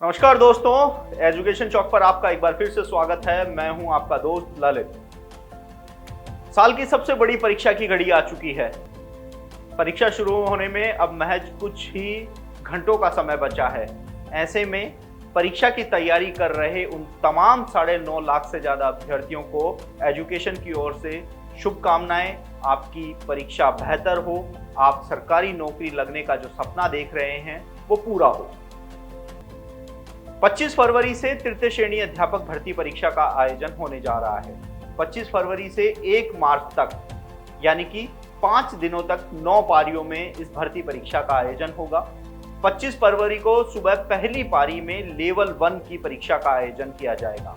नमस्कार दोस्तों, एजुकेशन चौक पर आपका एक बार फिर से स्वागत है। मैं हूं आपका दोस्त ललित। साल की सबसे बड़ी परीक्षा की घड़ी आ चुकी है। परीक्षा शुरू होने में अब महज कुछ ही घंटों का समय बचा है। ऐसे में परीक्षा की तैयारी कर रहे उन तमाम 9.5 लाख से ज्यादा अभ्यर्थियों को एजुकेशन की ओर से शुभकामनाएं। आपकी परीक्षा बेहतर हो, आप सरकारी नौकरी लगने का जो सपना देख रहे हैं वो पूरा हो। 25 फरवरी से तृतीय श्रेणी अध्यापक भर्ती परीक्षा का आयोजन होने जा रहा है। 25 फरवरी से 1 मार्च तक यानी कि 5 दिनों तक 9 पारियों में इस भर्ती परीक्षा का आयोजन होगा। 25 फरवरी को सुबह पहली पारी में लेवल 1 की परीक्षा का आयोजन किया जाएगा।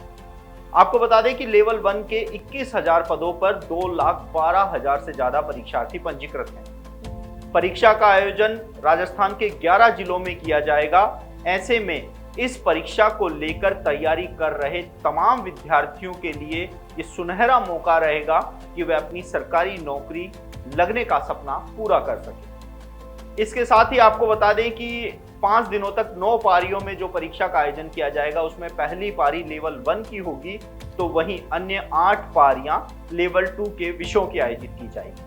आपको बता दें कि लेवल 1 के 21,000 पदों पर 2,12,000 से ज्यादा परीक्षार्थी पंजीकृत हैं। परीक्षा का आयोजन राजस्थान के 11 जिलों में किया जाएगा। ऐसे में इस परीक्षा को लेकर तैयारी कर रहे तमाम विद्यार्थियों के लिए ये सुनहरा मौका रहेगा कि वे अपनी सरकारी नौकरी लगने का सपना पूरा कर सके। इसके साथ ही आपको बता दें कि 5 दिनों तक 9 पारियों में जो परीक्षा का आयोजन किया जाएगा उसमें पहली पारी लेवल 1 की होगी, तो वहीं अन्य 8 पारियां लेवल 2 के विषयों की आयोजित की जाएगी।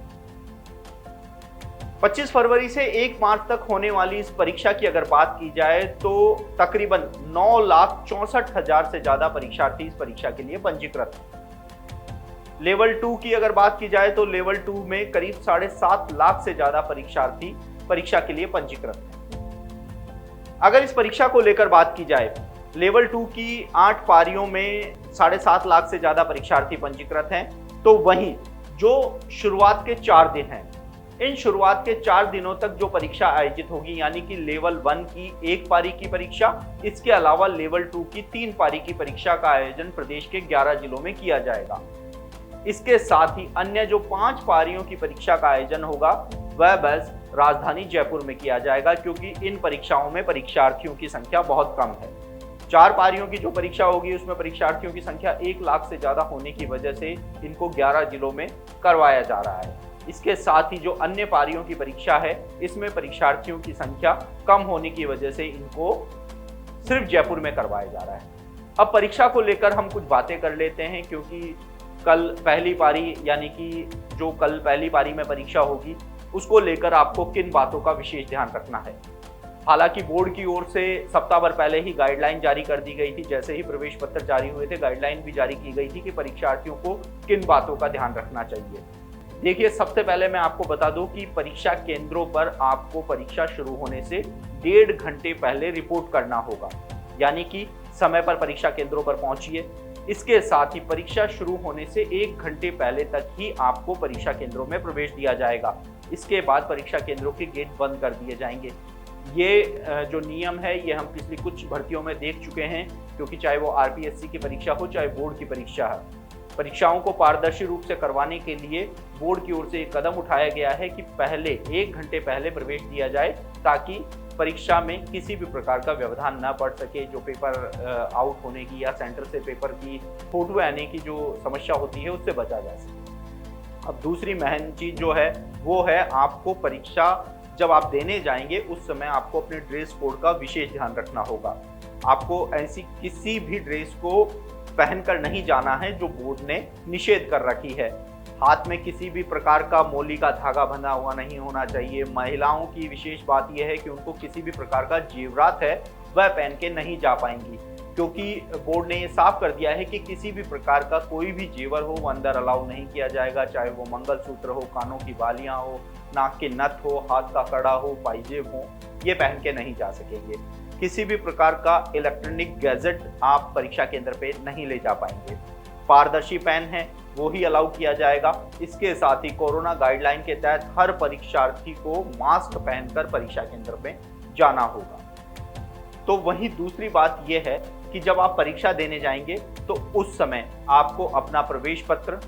25 फरवरी से 1 मार्च तक होने वाली इस परीक्षा की अगर बात की जाए तो तकरीबन 9,64,000 से ज्यादा परीक्षार्थी इस परीक्षा के लिए पंजीकृत हैं। लेवल 2 की अगर बात की जाए तो लेवल 2 में करीब 7.5 लाख से ज्यादा परीक्षार्थी परीक्षा के लिए पंजीकृत हैं। अगर इस परीक्षा को लेकर बात की जाए, लेवल 2 की 8 पारियों में 7.5 लाख से ज्यादा परीक्षार्थी पंजीकृत हैं, तो वहीं जो शुरुआत के 4 दिन हैं, इन शुरुआत के 4 दिनों तक जो परीक्षा आयोजित होगी यानी कि लेवल 1 की 1 पारी की परीक्षा, इसके अलावा लेवल 2 की 3 पारी की परीक्षा का आयोजन प्रदेश के 11 जिलों में किया जाएगा। इसके साथ ही अन्य जो 5 पारियों की परीक्षा का आयोजन होगा वह बस राजधानी जयपुर में किया जाएगा, क्योंकि इन परीक्षाओं में परीक्षार्थियों की संख्या बहुत कम है। 4 पारियों की जो परीक्षा होगी उसमें परीक्षार्थियों की संख्या 1 लाख से ज्यादा होने की वजह से इनको 11 जिलों में करवाया जा रहा है। इसके साथ ही जो अन्य पारियों की परीक्षा है इसमें परीक्षार्थियों की संख्या कम होने की वजह से इनको सिर्फ जयपुर में करवाया जा रहा है। अब परीक्षा को लेकर हम कुछ बातें कर लेते हैं, क्योंकि कल पहली पारी यानी कि जो कल पहली पारी में परीक्षा होगी उसको लेकर आपको किन बातों का विशेष ध्यान रखना है। हालांकि बोर्ड की ओर से सप्ताह भर पहले ही गाइडलाइन जारी कर दी गई थी। जैसे ही प्रवेश पत्र जारी हुए थे, गाइडलाइन भी जारी की गई थी कि परीक्षार्थियों को किन बातों का ध्यान रखना चाहिए। देखिए, सबसे पहले मैं आपको बता दूं कि परीक्षा केंद्रों पर आपको परीक्षा शुरू होने से 1.5 घंटे पहले रिपोर्ट करना होगा, यानी कि समय पर परीक्षा केंद्रों पर पहुंचिए। इसके साथ ही परीक्षा शुरू होने से 1 घंटे पहले तक ही आपको परीक्षा केंद्रों में प्रवेश दिया जाएगा। इसके बाद परीक्षा केंद्रों के गेट बंद कर दिए जाएंगे। ये जो नियम है ये हम पिछली कुछ भर्तियों में देख चुके हैं, क्योंकि चाहे वो आरपीएससी की परीक्षा हो चाहे बोर्ड की परीक्षा है, परीक्षाओं को पारदर्शी रूप से करवाने के लिए बोर्ड की ओर से एक कदम उठाया गया है कि पहले 1 घंटे पहले प्रवेश दिया जाए, ताकि परीक्षा में किसी भी प्रकार का व्यवधान न पड़ सके। जो पेपर आउट होने की या सेंटर से पेपर की फोटो आने की जो समस्या होती है उससे बचा जा सके। अब दूसरी महत्वपूर्ण चीज जो है वो है आपको परीक्षा जब आप देने जाएंगे उस समय आपको अपने ड्रेस कोड का विशेष ध्यान रखना होगा। आपको ऐसी किसी भी ड्रेस को पहनकर नहीं जाना है जो बोर्ड ने निषेध कर रखी है। हाथ में किसी भी प्रकार का मौली का धागा बंधा हुआ नहीं होना चाहिए। महिलाओं की विशेष बात यह है कि उनको किसी भी प्रकार का जेवरात है वह पहन के नहीं जा पाएंगी, क्योंकि बोर्ड ने ये साफ कर दिया है कि किसी भी प्रकार का कोई भी जेवर हो वो अंदर अलाउ नहीं किया जाएगा, चाहे वो मंगलसूत्र हो, कानों की बालियां हो, नाक के नथ हो, हाथ का कड़ा हो, पाइजेब हो, ये पहन के नहीं जा सकेंगे। किसी भी प्रकार का इलेक्ट्रॉनिक गैजेट आप परीक्षा केंद्र पे नहीं ले जा पाएंगे। पारदर्शी पेन है वो ही अलाउ किया जाएगा। इसके साथ ही कोरोना गाइडलाइन के तहत हर परीक्षार्थी को मास्क पहनकर परीक्षा केंद्र पे जाना होगा। तो वहीं दूसरी बात यह है कि जब आप परीक्षा देने जाएंगे तो उस समय आपको अपना प्रवेश पत्र,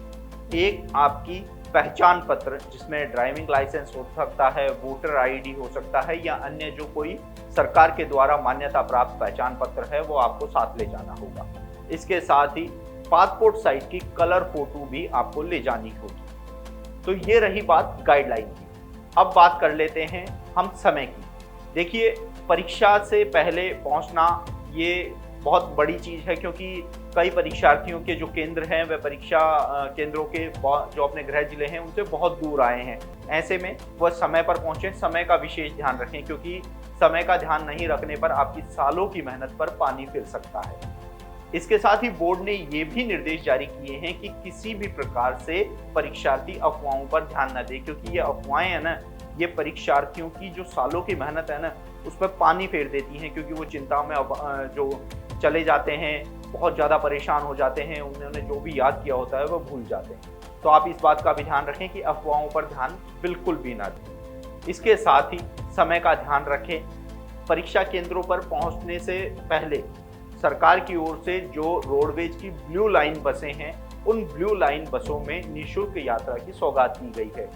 एक आपकी पहचान पत्र जिसमें ड्राइविंग लाइसेंस हो सकता है, वोटर आईडी हो सकता है, या अन्य जो कोई सरकार के द्वारा मान्यता प्राप्त पहचान पत्र है वो आपको साथ ले जाना होगा। इसके साथ ही पासपोर्ट साइज की कलर फोटो भी आपको ले जानी होगी। तो ये रही बात गाइडलाइन की। अब बात कर लेते हैं हम समय की। देखिए, परीक्षा से पहले पहुंचना ये बहुत बड़ी चीज़ है, क्योंकि कई परीक्षार्थियों के जो केंद्र हैं वह परीक्षा केंद्रों के जो अपने गृह जिले हैं उनसे बहुत दूर आए हैं। ऐसे में वह समय पर पहुँचे, समय का विशेष ध्यान रखें, क्योंकि समय का ध्यान नहीं रखने पर आपकी सालों की मेहनत पर पानी फिर सकता है। इसके साथ ही बोर्ड ने ये भी निर्देश जारी किए हैं कि किसी भी प्रकार से परीक्षार्थी अफवाहों पर ध्यान न दें, क्योंकि ये अफवाहें हैं ना, ये परीक्षार्थियों की जो सालों की मेहनत है ना, उस पर पानी फेर देती हैं, क्योंकि वो चिंता में जो चले जाते हैं, बहुत ज़्यादा परेशान हो जाते हैं, उन्होंने जो भी याद किया होता है वो भूल जाते हैं। तो आप इस बात का भी ध्यान रखें कि अफवाहों पर ध्यान बिल्कुल भी ना दें। इसके साथ ही समय का ध्यान रखें। परीक्षा केंद्रों पर पहुंचने से पहले सरकार की ओर से जो रोडवेज की ब्लू लाइन बसें हैं, उन ब्लू लाइन बसों में निःशुल्क यात्रा की सौगात दी गई है।